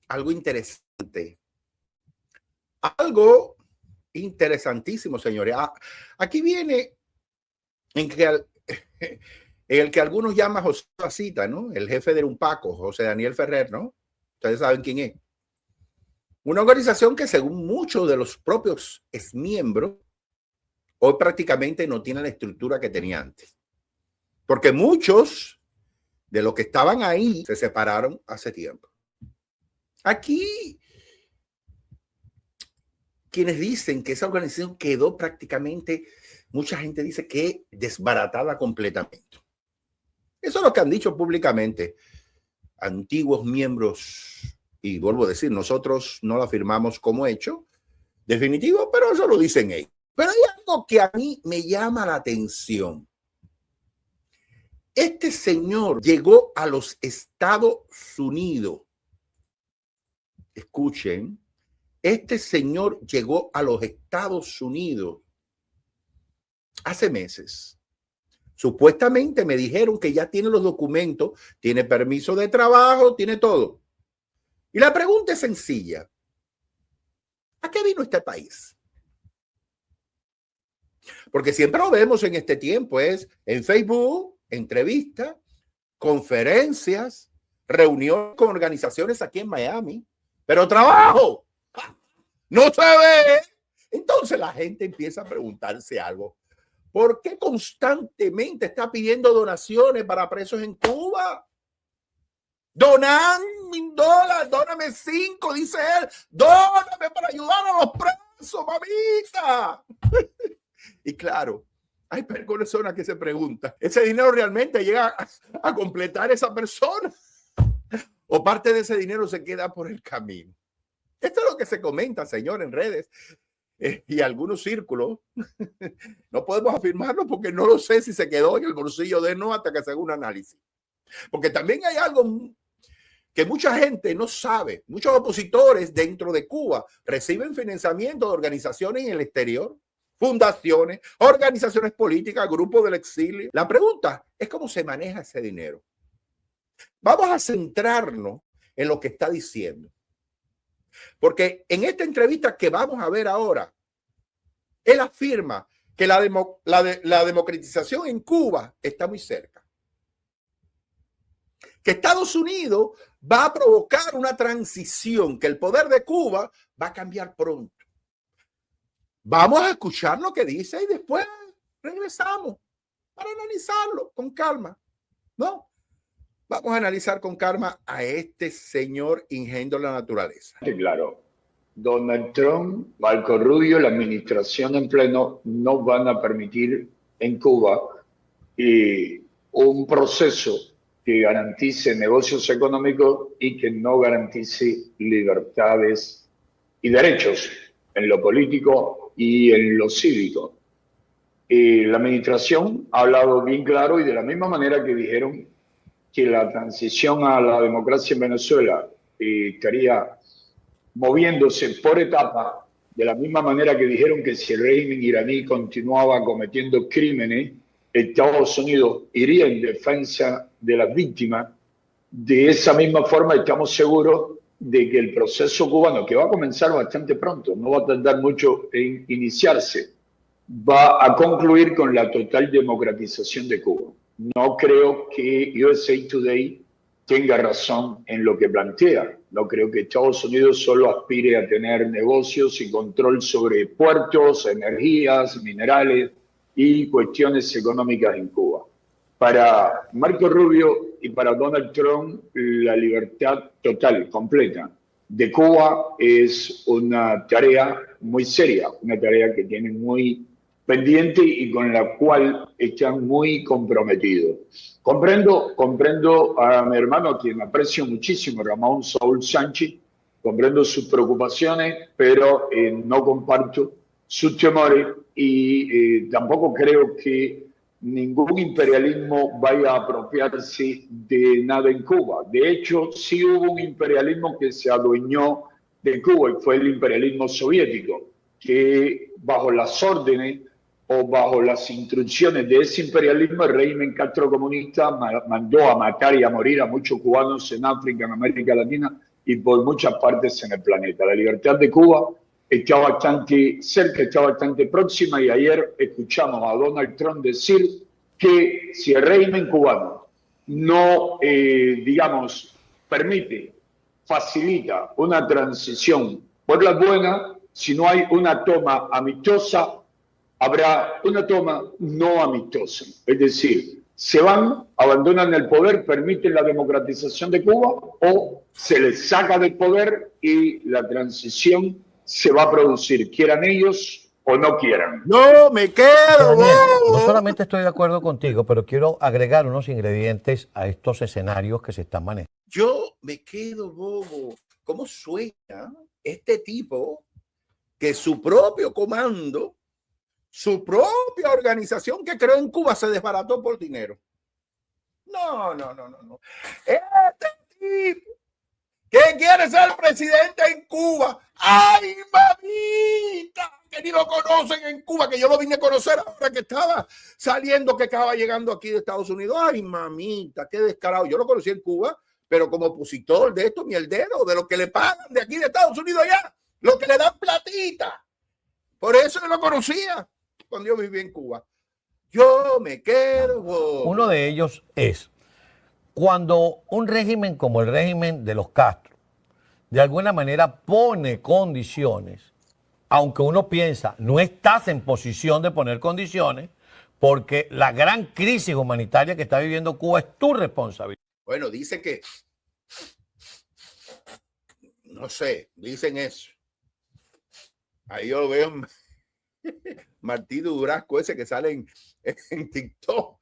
algo interesante. Algo interesantísimo, señores. Aquí viene en el que algunos llaman José Basita, ¿no? El jefe del Unpaco, José Daniel Ferrer, ¿no? Ustedes saben quién es. Una organización que, según muchos de los propios miembros, hoy prácticamente no tiene la estructura que tenía antes. Porque muchos de los que estaban ahí se separaron hace tiempo. Aquí, quienes dicen que esa organización quedó prácticamente, mucha gente dice que desbaratada completamente. Eso es lo que han dicho públicamente antiguos miembros, y vuelvo a decir, nosotros no lo afirmamos como hecho definitivo, pero eso lo dicen ellos. Pero hay algo que a mí me llama la atención. Este señor llegó a los Estados Unidos. Escuchen, este señor llegó a los Estados Unidos hace meses. Supuestamente me dijeron que ya tiene los documentos, tiene permiso de trabajo, tiene todo. Y la pregunta es sencilla. ¿A qué vino este país? Porque siempre lo vemos en este tiempo, es en Facebook, entrevistas, conferencias, reuniones con organizaciones aquí en Miami, pero trabajo no se ve. Entonces la gente empieza a preguntarse algo. ¿Por qué constantemente está pidiendo donaciones para presos en Cuba? Donan $1,000, dóname 5, dice él. Dóname para ayudar a los presos, mamita. Y claro, hay personas que se preguntan, ¿ese dinero realmente llega a completar esa persona? ¿O parte de ese dinero se queda por el camino? Esto es lo que se comenta, señor, en redes. Y algunos círculos, no podemos afirmarlo porque no lo sé si se quedó en el bolsillo de no hasta que se haga un análisis. Porque también hay algo que mucha gente no sabe. Muchos opositores dentro de Cuba reciben financiamiento de organizaciones en el exterior, fundaciones, organizaciones políticas, grupos del exilio. La pregunta es cómo se maneja ese dinero. Vamos a centrarnos en lo que está diciendo. Porque en esta entrevista que vamos a ver ahora, él afirma que la democratización en Cuba está muy cerca. Que Estados Unidos va a provocar una transición, que el poder de Cuba va a cambiar pronto. Vamos a escuchar lo que dice y después regresamos para analizarlo con calma, ¿no? Vamos a analizar con calma a este señor ingenio de la naturaleza. Claro, Donald Trump, Marco Rubio, la administración en pleno no van a permitir en Cuba un proceso que garantice negocios económicos y que no garantice libertades y derechos en lo político y en lo cívico. La administración ha hablado bien claro y de la misma manera que dijeron que la transición a la democracia en Venezuela estaría moviéndose por etapa, de la misma manera que dijeron que si el régimen iraní continuaba cometiendo crímenes, Estados Unidos iría en defensa de las víctimas. De esa misma forma estamos seguros de que el proceso cubano, que va a comenzar bastante pronto, no va a tardar mucho en iniciarse, va a concluir con la total democratización de Cuba. No creo que USA Today tenga razón en lo que plantea. No creo que Estados Unidos solo aspire a tener negocios y control sobre puertos, energías, minerales y cuestiones económicas en Cuba. Para Marco Rubio y para Donald Trump, la libertad total, completa de Cuba es una tarea muy seria, una tarea que tienen muy pendiente y con la cual están muy comprometidos. Comprendo a mi hermano, a quien aprecio muchísimo, Ramón Saúl Sánchez, comprendo sus preocupaciones, pero no comparto sus temores y tampoco creo que ningún imperialismo vaya a apropiarse de nada en Cuba. De hecho, sí hubo un imperialismo que se adueñó de Cuba y fue el imperialismo soviético, que bajo las órdenes o bajo las instrucciones de ese imperialismo, el régimen castrocomunista mandó a matar y a morir a muchos cubanos en África, en América Latina y por muchas partes en el planeta. La libertad de Cuba está bastante cerca, está bastante próxima, y ayer escuchamos a Donald Trump decir que si el régimen cubano no, digamos, permite, facilita una transición por la buena, si no hay una toma amistosa, habrá una toma no amistosa. Es decir, se van, abandonan el poder, permiten la democratización de Cuba, o se les saca del poder y la transición se va a producir, quieran ellos o no quieran. No me quedo, Daniel, no bobo. solamente estoy de acuerdo contigo, pero quiero agregar unos ingredientes a estos escenarios que se están manejando. Yo me quedo, bobo. ¿Cómo sueña este tipo que su propio comando, su propia organización que creó en Cuba se desbarató por dinero? No. Este tipo que quiere ser presidente en Cuba. ¡Ay, mamita! Que ni lo conocen en Cuba, que yo lo vine a conocer ahora que estaba saliendo, que estaba llegando aquí de Estados Unidos. ¡Ay, mamita! ¡Qué descarado! Yo lo conocí en Cuba, pero como opositor de esto, mierdero, de lo que le pagan de aquí de Estados Unidos allá, lo que le dan platita. Por eso yo lo conocía cuando yo viví en Cuba. Yo me quedo. Uno de ellos es cuando un régimen como el régimen de los Castro de alguna manera pone condiciones, aunque uno piensa no estás en posición de poner condiciones, porque la gran crisis humanitaria que está viviendo Cuba es tu responsabilidad. Bueno, dice que, no sé, dicen eso. Ahí yo lo veo Martí Durasco, ese que sale en TikTok.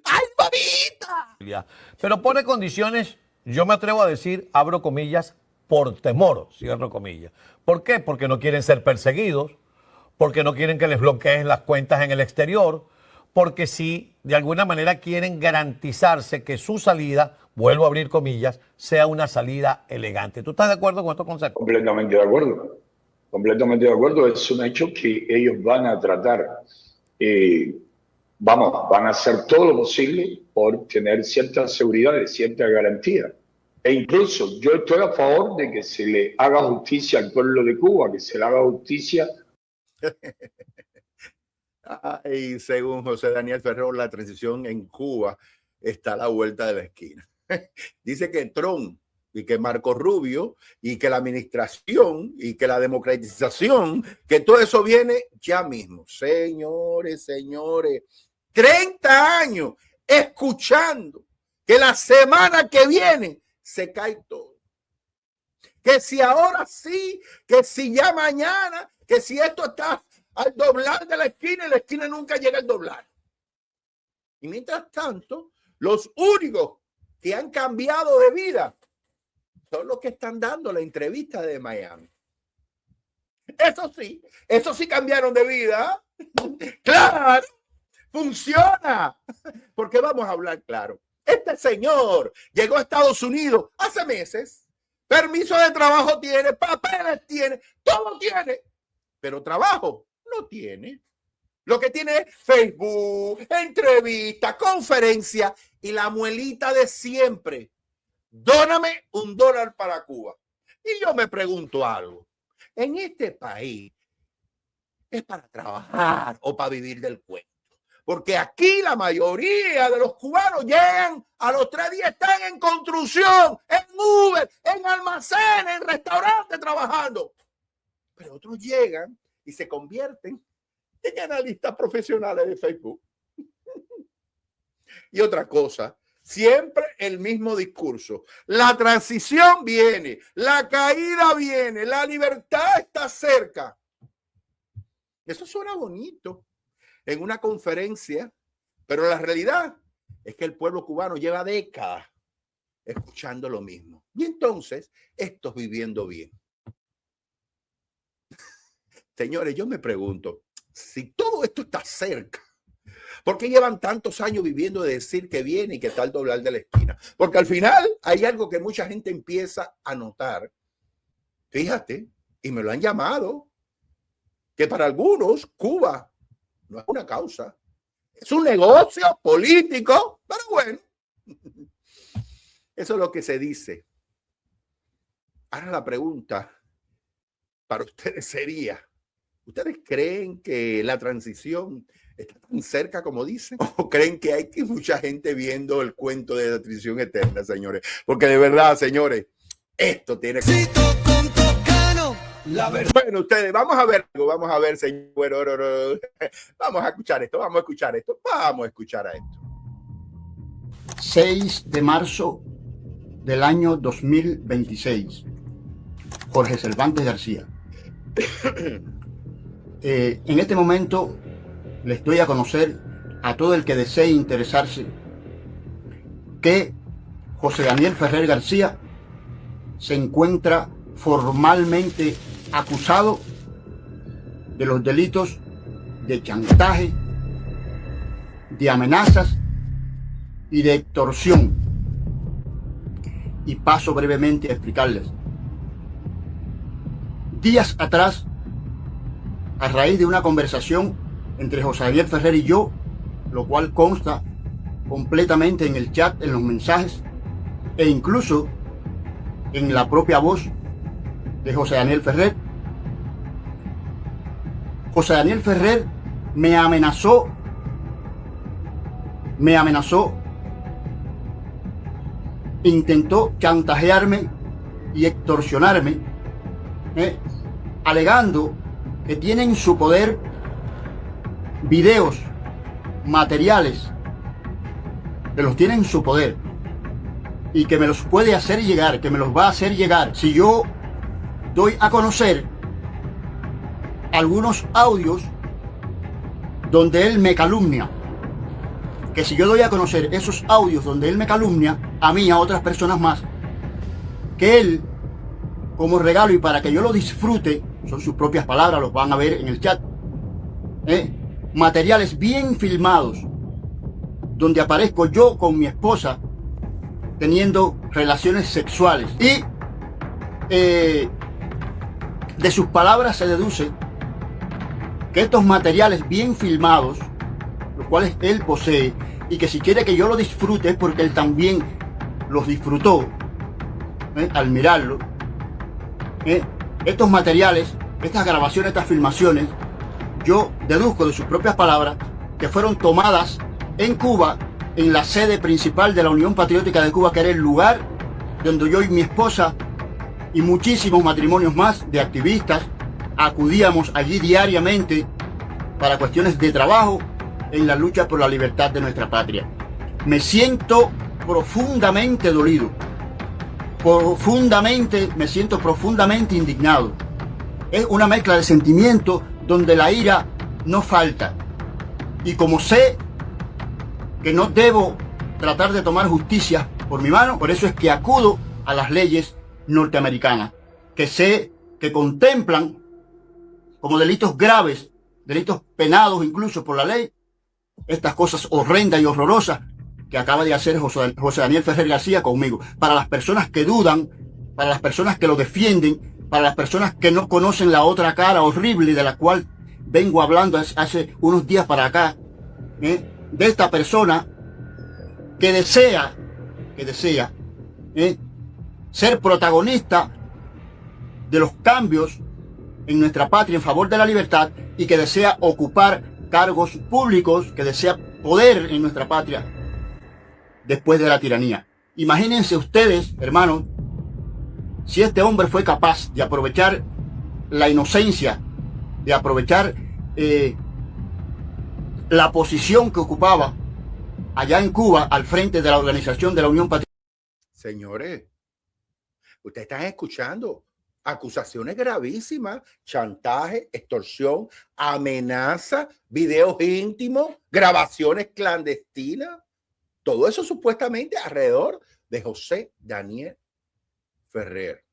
¡Ay, babita! Pero pone condiciones, yo me atrevo a decir, abro comillas, por temor, cierro comillas. ¿Por qué? Porque no quieren ser perseguidos, porque no quieren que les bloqueen las cuentas en el exterior, porque sí, de alguna manera quieren garantizarse que su salida, vuelvo a abrir comillas, sea una salida elegante. ¿Tú estás de acuerdo con estos conceptos? Completamente de acuerdo. Completamente de acuerdo. Es un hecho que ellos van a tratar. Van a hacer todo lo posible por tener cierta seguridad, cierta garantía. E incluso yo estoy a favor de que se le haga justicia al pueblo de Cuba, que se le haga justicia. Ay, según José Daniel Ferrer, la transición en Cuba está a la vuelta de la esquina. Dice que Trump y que Marco Rubio y que la administración y que la democratización, que todo eso viene ya mismo. Señores, 30 años escuchando que la semana que viene se cae todo. Que si ahora sí, que si ya mañana, que si esto está al doblar de la esquina y la esquina nunca llega al doblar. Y mientras tanto, los únicos que han cambiado de vida son los que están dando la entrevista de Miami. Eso sí cambiaron de vida. Claro, funciona. Porque vamos a hablar claro. Este señor llegó a Estados Unidos hace meses. Permiso de trabajo tiene, papeles tiene, todo tiene. Pero trabajo no tiene. Lo que tiene es Facebook, entrevistas, conferencias y la muelita de siempre. Dóname $1 para Cuba. Y yo me pregunto algo. En este país, ¿es para trabajar o para vivir del cuento? Porque aquí la mayoría de los cubanos llegan a los 3 días, están en construcción, en Uber, en almacenes, en restaurantes trabajando. Pero otros llegan y se convierten en analistas profesionales de Facebook. Y otra cosa, siempre el mismo discurso. La transición viene, la caída viene, la libertad está cerca. Eso suena bonito en una conferencia, pero la realidad es que el pueblo cubano lleva décadas escuchando lo mismo. Y entonces, estos viviendo bien. Señores, yo me pregunto, si todo esto está cerca, ¿por qué llevan tantos años viviendo de decir que viene y que está al doblar de la esquina? Porque al final hay algo que mucha gente empieza a notar. Fíjate, y me lo han llamado, que para algunos Cuba no es una causa, es un negocio político, pero bueno. Eso es lo que se dice. Ahora la pregunta para ustedes sería, ¿ustedes creen que la transición está tan cerca como dicen? ¿O creen que hay mucha gente viendo el cuento de la transición eterna, señores? Porque de verdad, señores, esto tiene que... Bueno, ustedes, vamos a ver, señor. Vamos a escuchar esto, vamos a escuchar a esto. 6 de marzo del año 2026. Jorge Cervantes García. En este momento les doy a conocer a todo el que desee interesarse que José Daniel Ferrer García se encuentra formalmente acusado de los delitos de chantaje, de amenazas y de extorsión. Y paso brevemente a explicarles. Días atrás, a raíz de una conversación entre José Daniel Ferrer y yo, lo cual consta completamente en el chat, en los mensajes e incluso en la propia voz de José Daniel Ferrer, José Daniel Ferrer me amenazó, intentó chantajearme y extorsionarme, alegando que tiene en su poder videos, materiales, que los tiene en su poder y que me los puede hacer llegar, que me los va a hacer llegar si yo doy a conocer algunos audios donde él me calumnia. Que si yo doy a conocer esos audios donde él me calumnia, a mí y a otras personas más, que él, como regalo y para que yo lo disfrute, son sus propias palabras, los van a ver en el chat, materiales bien filmados, donde aparezco yo con mi esposa teniendo relaciones sexuales. Y de sus palabras se deduce que estos materiales bien filmados, los cuales él posee, y que si quiere que yo lo disfrute es porque él también los disfrutó al mirarlo. Estos materiales, estas grabaciones, estas filmaciones, yo deduzco de sus propias palabras que fueron tomadas en Cuba, en la sede principal de la Unión Patriótica de Cuba, que era el lugar donde yo y mi esposa y muchísimos matrimonios más de activistas acudíamos allí diariamente para cuestiones de trabajo en la lucha por la libertad de nuestra patria. Me siento profundamente dolido, me siento profundamente indignado. Es una mezcla de sentimientos donde la ira no falta. Y como sé que no debo tratar de tomar justicia por mi mano, por eso es que acudo a las leyes norteamericanas, que sé que contemplan como delitos graves, delitos penados incluso por la ley, estas cosas horrendas y horrorosas que acaba de hacer José Daniel Ferrer García conmigo. Para las personas que dudan, para las personas que lo defienden, para las personas que no conocen la otra cara horrible de la cual vengo hablando hace unos días para acá, de esta persona que desea ser protagonista de los cambios en nuestra patria en favor de la libertad y que desea ocupar cargos públicos, que desea poder en nuestra patria después de la tiranía. Imagínense ustedes, hermanos, si este hombre fue capaz de aprovechar la inocencia, de aprovechar la posición que ocupaba allá en Cuba al frente de la organización de la Unión Patriótica. Señores, ustedes están escuchando acusaciones gravísimas, chantaje, extorsión, amenaza, videos íntimos, grabaciones clandestinas, todo eso supuestamente alrededor de José Daniel Ferrer.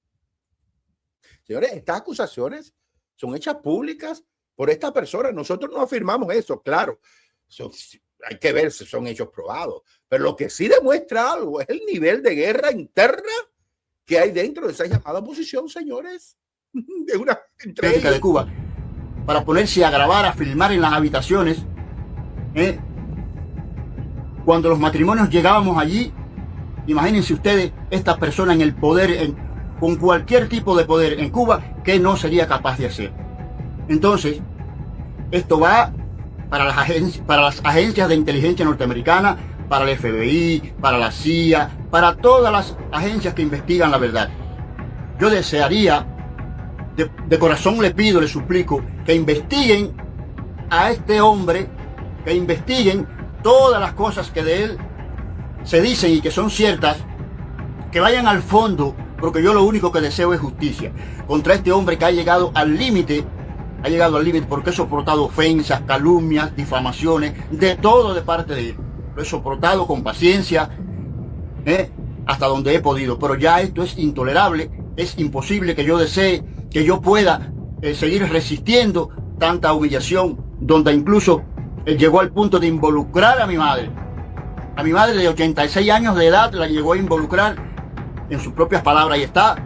Señores, estas acusaciones son hechas públicas por esta persona. Nosotros no afirmamos eso, claro. Hay que ver si son hechos probados. Pero lo que sí demuestra algo es el nivel de guerra interna que hay dentro de esa llamada oposición, señores, de una entre de Cuba, para ponerse a grabar, a filmar en las habitaciones. Cuando los matrimonios llegábamos allí, Imagínense ustedes esta persona en el poder, con cualquier tipo de poder en Cuba, que no sería capaz de hacer. Entonces, esto va para las agencias de inteligencia norteamericana, para el FBI, para la CIA, para todas las agencias que investigan la verdad. Yo desearía, de corazón le pido, le suplico, que investiguen a este hombre, que investiguen todas las cosas que de él se dicen y que son ciertas, que vayan al fondo, porque yo lo único que deseo es justicia contra este hombre que ha llegado al límite porque he soportado ofensas, calumnias, difamaciones, de todo de parte de él. Lo he soportado con paciencia, hasta donde he podido, pero ya esto es intolerable, es imposible que yo desee, que yo pueda seguir resistiendo tanta humillación, donde incluso él llegó al punto de involucrar a mi madre. A mi madre de 86 años de edad la llegó a involucrar en sus propias palabras, y está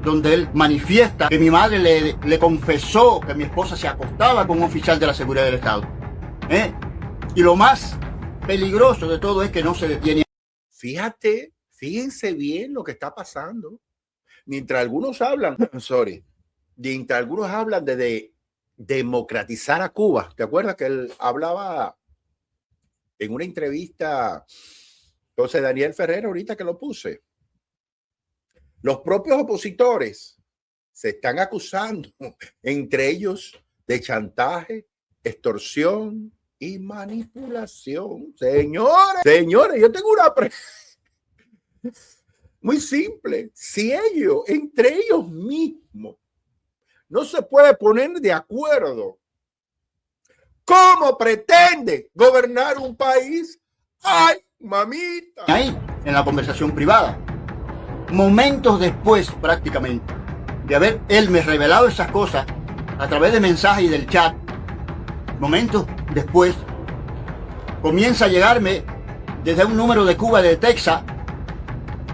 donde él manifiesta que mi madre le confesó que mi esposa se acostaba con un oficial de la seguridad del Estado. Y lo más peligroso de todo es que no se detiene. Fíjense bien lo que está pasando. Mientras algunos hablan, mientras algunos hablan de democratizar a Cuba. ¿Te acuerdas que él hablaba en una entrevista, José Daniel Ferrer, ahorita que lo puse? Los propios opositores se están acusando entre ellos de chantaje, extorsión y manipulación. Señores, yo tengo una muy simple. Si ellos, entre ellos mismos, no se puede poner de acuerdo, ¿cómo pretende gobernar un país? ¡Ay, mamita! Ahí, en la conversación privada. Momentos después, prácticamente, de haber él me revelado esas cosas a través de mensajes y del chat, momentos después, comienza a llegarme desde un número de Cuba, de Texas,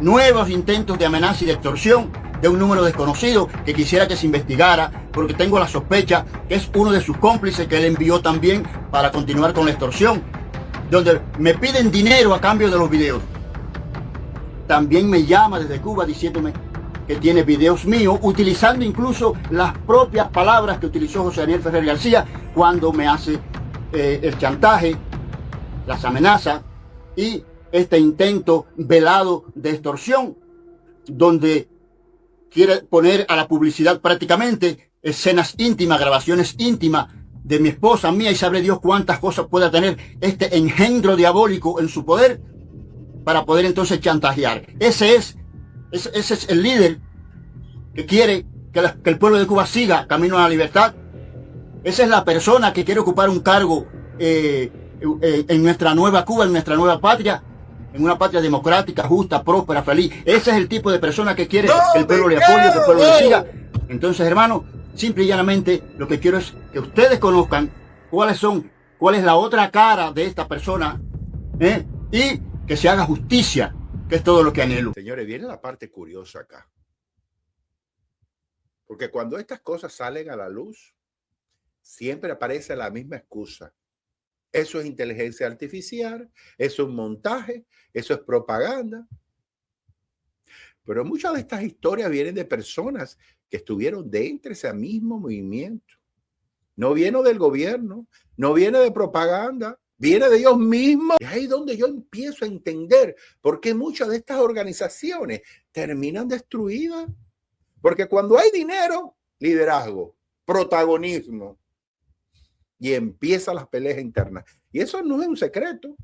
nuevos intentos de amenaza y de extorsión de un número desconocido que quisiera que se investigara, porque tengo la sospecha que es uno de sus cómplices que él envió también para continuar con la extorsión, donde me piden dinero a cambio de los videos. También me llama desde Cuba diciéndome que tiene videos míos, utilizando incluso las propias palabras que utilizó José Daniel Ferrer García cuando me hace el chantaje, las amenazas y este intento velado de extorsión, donde quiere poner a la publicidad prácticamente escenas íntimas, grabaciones íntimas de mi esposa, mía, y sabe Dios cuántas cosas pueda tener este engendro diabólico en su poder para poder entonces chantajear. Ese es el líder que quiere que el pueblo de Cuba siga camino a la libertad. Esa es la persona que quiere ocupar un cargo en nuestra nueva Cuba, en nuestra nueva patria, en una patria democrática, justa, próspera, feliz. Ese es el tipo de persona que quiere que el pueblo le apoye, que el pueblo le siga. Entonces, hermano, simple y llanamente lo que quiero es que ustedes conozcan cuál es la otra cara de esta persona, y que se haga justicia, que es todo lo que anhelo. Señores, viene la parte curiosa acá. Porque cuando estas cosas salen a la luz, siempre aparece la misma excusa. Eso es inteligencia artificial, eso es un montaje, eso es propaganda. Pero muchas de estas historias vienen de personas que estuvieron dentro de ese mismo movimiento. No viene del gobierno, no viene de propaganda, viene de ellos mismos. Y ahí es donde yo empiezo a entender por qué muchas de estas organizaciones terminan destruidas. Porque cuando hay dinero, liderazgo, protagonismo, y empiezan las peleas internas. Y eso no es un secreto.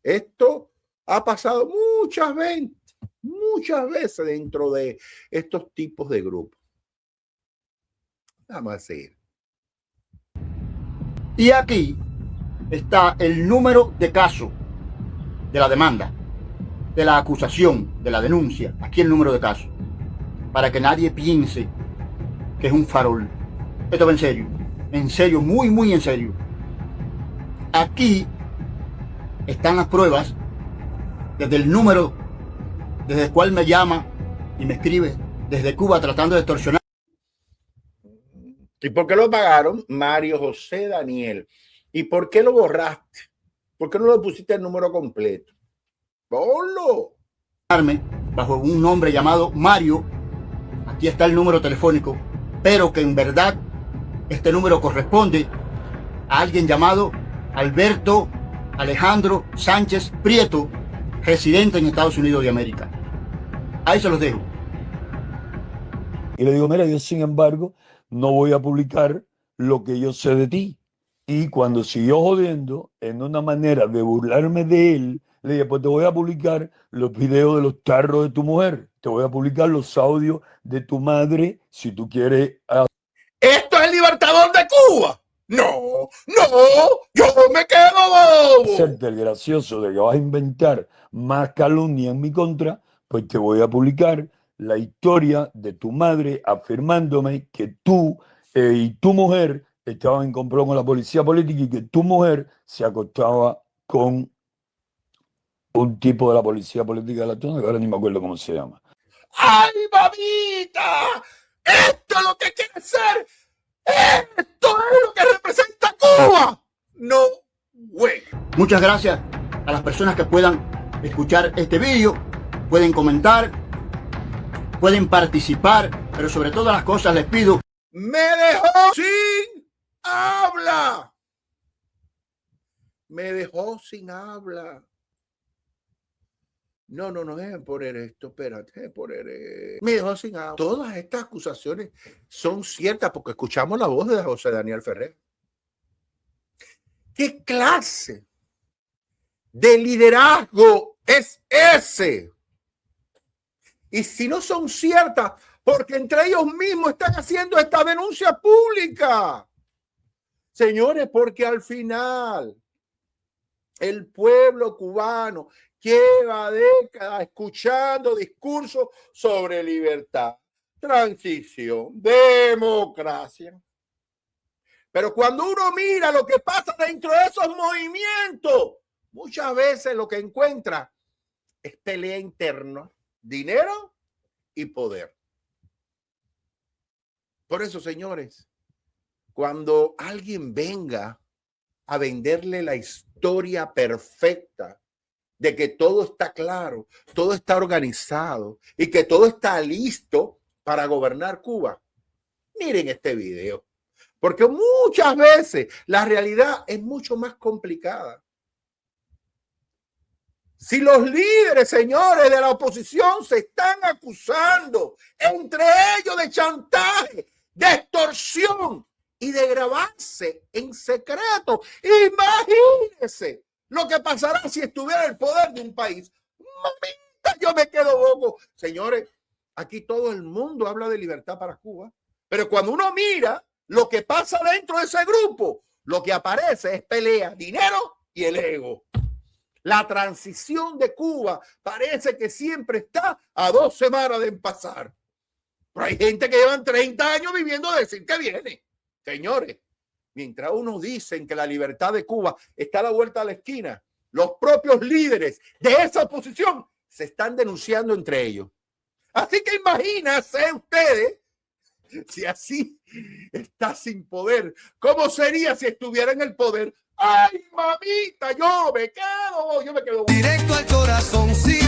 Esto ha pasado muchas veces dentro de estos tipos de grupos. Vamos a seguir. Y aquí está el número de caso de la demanda, de la acusación, de la denuncia. Aquí el número de casos, para que nadie piense que es un farol. Esto va en serio, muy, muy en serio. Aquí están las pruebas desde el número, desde el cual me llama y me escribe desde Cuba tratando de extorsionar. ¿Y por qué lo pagaron? Mario José Daniel. ¿Y por qué lo borraste? ¿Por qué no le pusiste el número completo? Ponlo. bajo un nombre llamado Mario. Aquí está el número telefónico, pero que en verdad este número corresponde a alguien llamado Alberto Alejandro Sánchez Prieto, residente en Estados Unidos de América. Ahí se los dejo. Y le digo, mira, yo sin embargo no voy a publicar lo que yo sé de ti. Y cuando siguió jodiendo, en una manera de burlarme de él, le dije, pues te voy a publicar los videos de los tarros de tu mujer, te voy a publicar los audios de tu madre, si tú quieres. ¿Esto es el Libertador de Cuba? No, yo me quedo bobo. Hacerte el gracioso de que vas a inventar más calumnia en mi contra, pues te voy a publicar la historia de tu madre afirmándome que tú y tu mujer estaban en complot con la policía política y que tu mujer se acostaba con un tipo de la policía política de la zona, que ahora ni me acuerdo cómo se llama. ¡Ay, mamita! ¡Esto es lo que quiere ser! ¡Esto es lo que representa Cuba! No, güey. Muchas gracias a las personas que puedan escuchar este vídeo, pueden comentar, pueden participar, pero sobre todas las cosas les pido. Me dejó sin habla. Me dejó sin habla. No, déjenme poner esto, espérate, déjenme poner. Me dejó sin habla. Todas estas acusaciones son ciertas porque escuchamos la voz de José Daniel Ferrer. ¿Qué clase de liderazgo es ese? Y si no son ciertas, porque entre ellos mismos están haciendo esta denuncia pública. Señores, porque al final el pueblo cubano lleva décadas escuchando discursos sobre libertad, transición, democracia. Pero cuando uno mira lo que pasa dentro de esos movimientos, muchas veces lo que encuentra es pelea interna, dinero y poder. Por eso, señores, cuando alguien venga a venderle la historia perfecta de que todo está claro, todo está organizado y que todo está listo para gobernar Cuba, miren este video, porque muchas veces la realidad es mucho más complicada. Si los líderes, señores, de la oposición se están acusando entre ellos de chantaje, de extorsión y de grabarse en secreto, imagínense lo que pasará si estuviera el poder de un país. Mamita, yo me quedo bobo. Señores, aquí todo el mundo habla de libertad para Cuba, pero cuando uno mira lo que pasa dentro de ese grupo, lo que aparece es pelea, dinero y el ego. La transición de Cuba parece que siempre está a 2 semanas de pasar. Pero hay gente que llevan 30 años viviendo de decir que viene. Señores, mientras unos dicen que la libertad de Cuba está a la vuelta de la esquina, los propios líderes de esa oposición se están denunciando entre ellos. Así que imagínense ustedes, si así está sin poder, ¿cómo sería si estuviera en el poder? ¡Ay, mamita! Yo me quedo. Directo al corazón, sí.